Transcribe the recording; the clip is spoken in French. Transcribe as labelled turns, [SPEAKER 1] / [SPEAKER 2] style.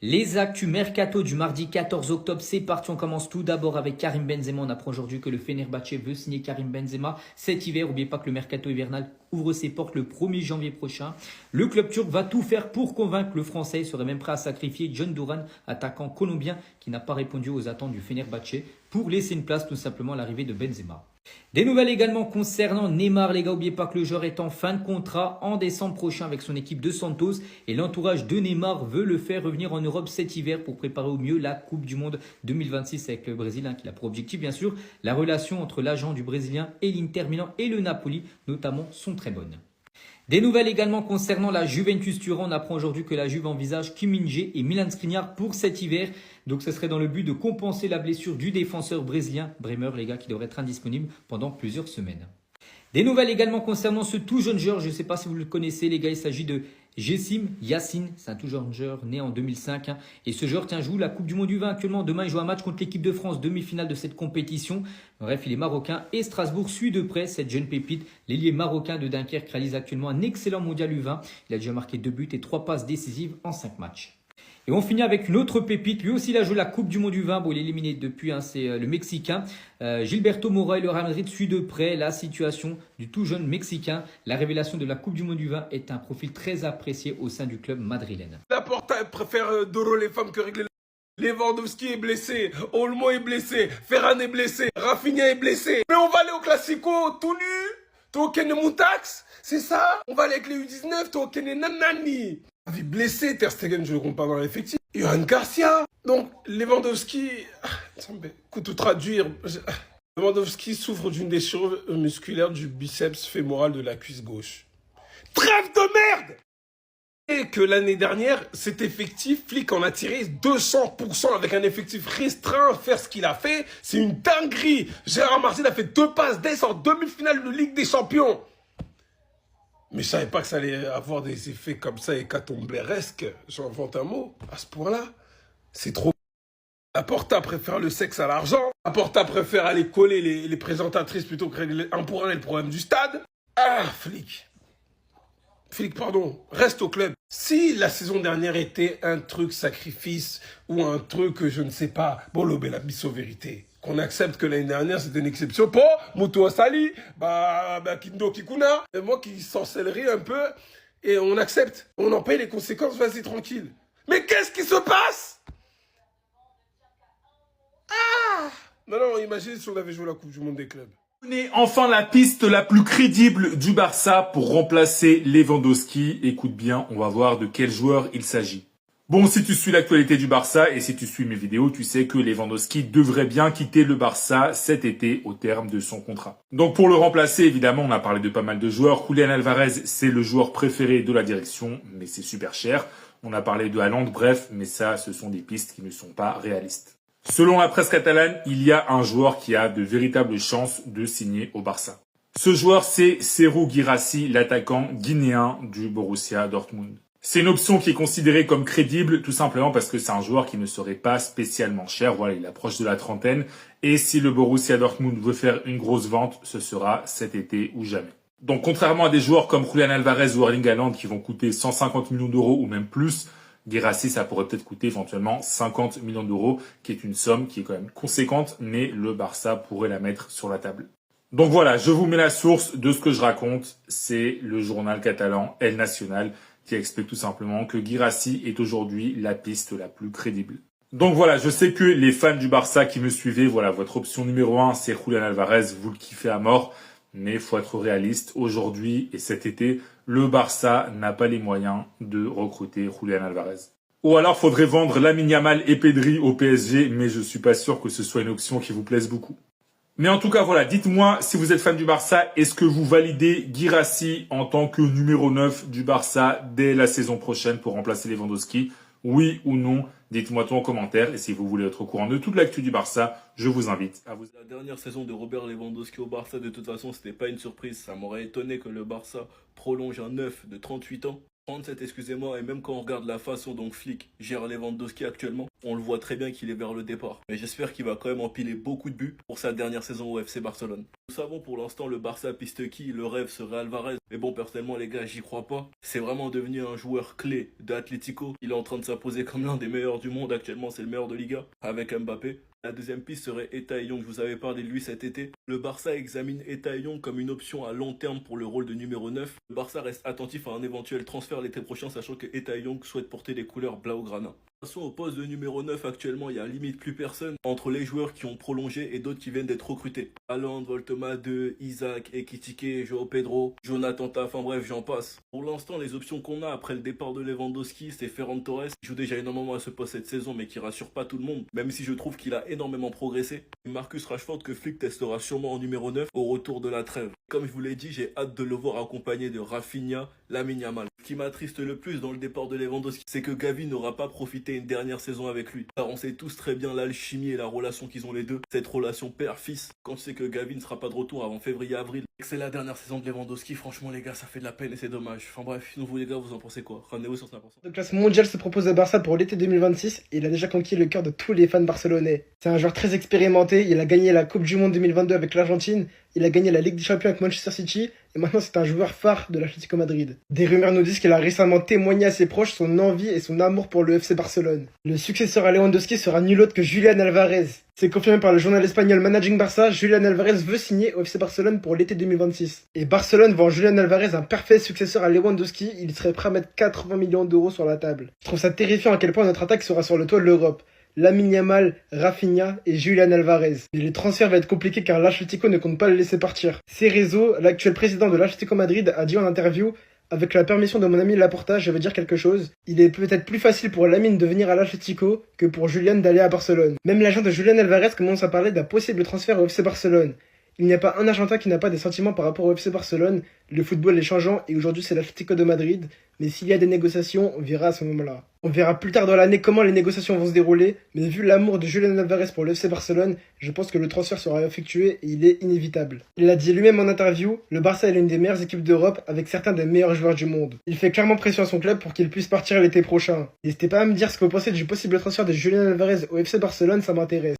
[SPEAKER 1] Les actus mercato du mardi 14 octobre, c'est parti. On commence tout d'abord avec Karim Benzema. On apprend aujourd'hui que le Fenerbahçe veut signer Karim Benzema cet hiver. N'oubliez pas que le mercato hivernal ouvre ses portes le 1er janvier prochain. Le club turc va tout faire pour convaincre le Français. Il serait même prêt à sacrifier John Duran, attaquant colombien qui n'a pas répondu aux attentes du Fenerbahçe, pour laisser une place tout simplement à l'arrivée de Benzema. Des nouvelles également concernant Neymar, les gars, n'oubliez pas que le joueur est en fin de contrat en décembre prochain avec son équipe de Santos et l'entourage de Neymar veut le faire revenir en Europe cet hiver pour préparer au mieux la Coupe du Monde 2026 avec le Brésil, qui a pour objectif bien sûr la relation entre l'agent du Brésilien et l'Inter Milan et le Napoli notamment sont très bonnes. Des nouvelles également concernant la Juventus Turin. On apprend aujourd'hui que la Juve envisage Kim Min-jae et Milan Skriniar pour cet hiver. Donc ce serait dans le but de compenser la blessure du défenseur brésilien Bremer, les gars, qui devrait être indisponible pendant plusieurs semaines. Des nouvelles également concernant ce tout jeune joueur, je ne sais pas si vous le connaissez les gars, il s'agit de Jessim Yassine, c'est un tout jeune joueur né en 2005. Et ce joueur joue la Coupe du Monde du Vin actuellement. Demain il joue un match contre l'équipe de France, demi-finale de cette compétition. Bref, il est marocain et Strasbourg suit de près cette jeune pépite. L'ailier marocain de Dunkerque réalise actuellement un excellent mondial U20. Il a déjà marqué 2 buts et 3 passes décisives en 5 matchs. Et on finit avec une autre pépite. Lui aussi, il a joué la Coupe du Monde du Vin. Bon, il est éliminé depuis, c'est le Mexicain. Gilberto Mora et le Real Madrid suivent de près la situation du tout jeune Mexicain. La révélation de la Coupe du Monde du Vin est un profil très apprécié au sein du club madrilène.
[SPEAKER 2] Laporta préfère Doro les femmes que régler. Lewandowski est blessé, Olmo est blessé, Ferran est blessé, Rafinha est blessé. Mais on va aller au Classico tout nu. Token Moutax, c'est ça? On va aller avec les U19, Token Nanani. Vie blessé, Ter Stegen, je le compte pas dans l'effectif. Johan Garcia. Donc, Lewandowski, écoute, tout traduire. Lewandowski souffre d'une déchirure musculaire du biceps fémoral de la cuisse gauche. Trêve de merde! Et que l'année dernière, cet effectif, Flick en a tiré 200% avec un effectif restreint. Faire ce qu'il a fait, c'est une dinguerie. Gérard Martin a fait 2 passes d'ess en demi-finale de Ligue des Champions. Mais je savais pas que ça allait avoir des effets comme ça hécatomberesques. J'invente un mot. À ce point-là, c'est trop. Laporta préfère le sexe à l'argent. Laporta préfère aller coller les présentatrices plutôt que régler un pour un le problème du stade. Ah, Flick, pardon, reste au club. Si la saison dernière était un truc sacrifice ou un truc, je ne sais pas, bon, la bisso vérité. Qu'on accepte que l'année dernière, c'était une exception pour Mutu Asali, Kindo Kikuna, et moi qui sorcellerie un peu, et on accepte. On en paye les conséquences, vas-y, tranquille. Mais qu'est-ce qui se passe? Ah! Non, imaginez si on avait joué la Coupe du Monde des clubs.
[SPEAKER 3] Prenez enfin la piste la plus crédible du Barça pour remplacer Lewandowski. Écoute bien, on va voir de quel joueur il s'agit. Bon, si tu suis l'actualité du Barça et si tu suis mes vidéos, tu sais que Lewandowski devrait bien quitter le Barça cet été au terme de son contrat. Donc pour le remplacer, évidemment, on a parlé de pas mal de joueurs. Julián Alvarez, c'est le joueur préféré de la direction, mais c'est super cher. On a parlé de Haaland, bref, mais ça, ce sont des pistes qui ne sont pas réalistes. Selon la presse catalane, il y a un joueur qui a de véritables chances de signer au Barça. Ce joueur, c'est Serhou Guirassy, l'attaquant guinéen du Borussia Dortmund. C'est une option qui est considérée comme crédible, tout simplement parce que c'est un joueur qui ne serait pas spécialement cher. Voilà, il approche de la trentaine. Et si le Borussia Dortmund veut faire une grosse vente, ce sera cet été ou jamais. Donc, contrairement à des joueurs comme Julián Alvarez ou Erling Haaland qui vont coûter 150 millions d'euros ou même plus, Guirassy, ça pourrait peut-être coûter éventuellement 50 millions d'euros, qui est une somme qui est quand même conséquente, mais le Barça pourrait la mettre sur la table. Donc voilà, je vous mets la source de ce que je raconte. C'est le journal catalan El Nacional qui explique tout simplement que Guirassy est aujourd'hui la piste la plus crédible. Donc voilà, je sais que les fans du Barça qui me suivez, voilà, votre option numéro 1, c'est Julián Alvarez, vous le kiffez à mort. Mais faut être réaliste, aujourd'hui et cet été, le Barça n'a pas les moyens de recruter Julián Alvarez. Ou alors faudrait vendre Lamine Yamal et Pedri au PSG, mais je suis pas sûr que ce soit une option qui vous plaise beaucoup. Mais en tout cas, voilà, dites-moi si vous êtes fan du Barça, est-ce que vous validez Guirassy en tant que numéro 9 du Barça dès la saison prochaine pour remplacer Lewandowski? Oui ou non? Dites-moi tout en commentaire. Et si vous voulez être au courant de toute l'actu du Barça, je vous invite à vous...
[SPEAKER 4] La dernière saison de Robert Lewandowski au Barça, de toute façon, c'était pas une surprise. Ça m'aurait étonné que le Barça prolonge un 9 de 38 ans. 37, excusez-moi, et même quand on regarde la façon dont Flick gère Lewandowski actuellement, On le voit très bien qu'il est vers le départ. Mais j'espère qu'il va quand même empiler beaucoup de buts pour sa dernière saison au FC Barcelone. Nous savons pour l'instant le Barça piste qui, le rêve serait Alvarez. Mais bon, personnellement les gars, j'y crois pas. C'est vraiment devenu un joueur clé de Atlético. Il est en train de s'imposer comme l'un des meilleurs du monde. Actuellement, c'est le meilleur de Liga avec Mbappé. La deuxième piste serait Ethan Young, je vous avais parlé de lui cet été. Le Barça examine Ethan Young comme une option à long terme pour le rôle de numéro 9. Le Barça reste attentif à un éventuel transfert l'été prochain, sachant que Ethan Young souhaite porter les couleurs blaugrana. De toute façon, au poste de numéro 9 actuellement, il y a limite plus personne entre les joueurs qui ont prolongé et d'autres qui viennent d'être recrutés. Haaland, Voltema 2, Isaac, Ekitike, Joao Pedro, Jonathan Tah, enfin bref, j'en passe. Pour l'instant, les options qu'on a après le départ de Lewandowski, c'est Ferran Torres, qui joue déjà énormément à ce poste cette saison, mais qui rassure pas tout le monde, même si je trouve qu'il a énormément progressé. Et Marcus Rashford, que Flick testera sûrement en numéro 9 au retour de la trêve. Comme je vous l'ai dit, j'ai hâte de le voir accompagné de Rafinha, Lamine Yamal. Ce qui m'attriste le plus dans le départ de Lewandowski, c'est que Gavi n'aura pas profité une dernière saison avec lui. Car on sait tous très bien l'alchimie et la relation qu'ils ont les deux, cette relation père-fils. Quand tu sais que Gavi ne sera pas de retour avant février-avril, et que c'est la dernière saison de Lewandowski, franchement les gars, ça fait de la peine et c'est dommage. Enfin bref, sinon vous les gars, vous en pensez quoi? Ramenez-vous sur 5%.
[SPEAKER 5] La classe mondiale se propose à Barça pour l'été 2026 et il a déjà conquis le cœur de tous les fans barcelonais. C'est un joueur très expérimenté, il a gagné la Coupe du Monde 2022 avec l'Argentine, il a gagné la Ligue des Champions avec Manchester City et maintenant c'est un joueur phare de l'Atlético Madrid. Des rumeurs nous disent qu'il a récemment témoigné à ses proches son envie et son amour pour le FC Barcelone. Le successeur à Lewandowski sera nul autre que Julián Alvarez. C'est confirmé par le journal espagnol Managing Barça, Julián Alvarez veut signer au FC Barcelone pour l'été 2026. Et Barcelone vend Julián Alvarez un parfait successeur à Lewandowski, il serait prêt à mettre 80 millions d'euros sur la table. Je trouve ça terrifiant à quel point notre attaque sera sur le toit de l'Europe. Lamine Yamal, Rafinha et Julián Alvarez. Mais les transferts vont être compliqués car l'Atlético ne compte pas le laisser partir. Ces réseaux, l'actuel président de l'Atlético Madrid a dit en interview: avec la permission de mon ami Laporta, je veux dire quelque chose. Il est peut-être plus facile pour Lamine de venir à l'Atlético que pour Julián d'aller à Barcelone. Même l'agent de Julián Alvarez commence à parler d'un possible transfert au FC Barcelone. Il n'y a pas un Argentin qui n'a pas des sentiments par rapport au FC Barcelone. Le football est changeant et aujourd'hui c'est l'Atlético de Madrid. Mais s'il y a des négociations, on verra à ce moment-là. On verra plus tard dans l'année comment les négociations vont se dérouler. Mais vu l'amour de Julián Alvarez pour le FC Barcelone, je pense que le transfert sera effectué et il est inévitable. Il l'a dit lui-même en interview, le Barça est l'une des meilleures équipes d'Europe avec certains des meilleurs joueurs du monde. Il fait clairement pression à son club pour qu'il puisse partir l'été prochain. N'hésitez pas à me dire ce que vous pensez du possible transfert de Julián Alvarez au FC Barcelone, ça m'intéresse.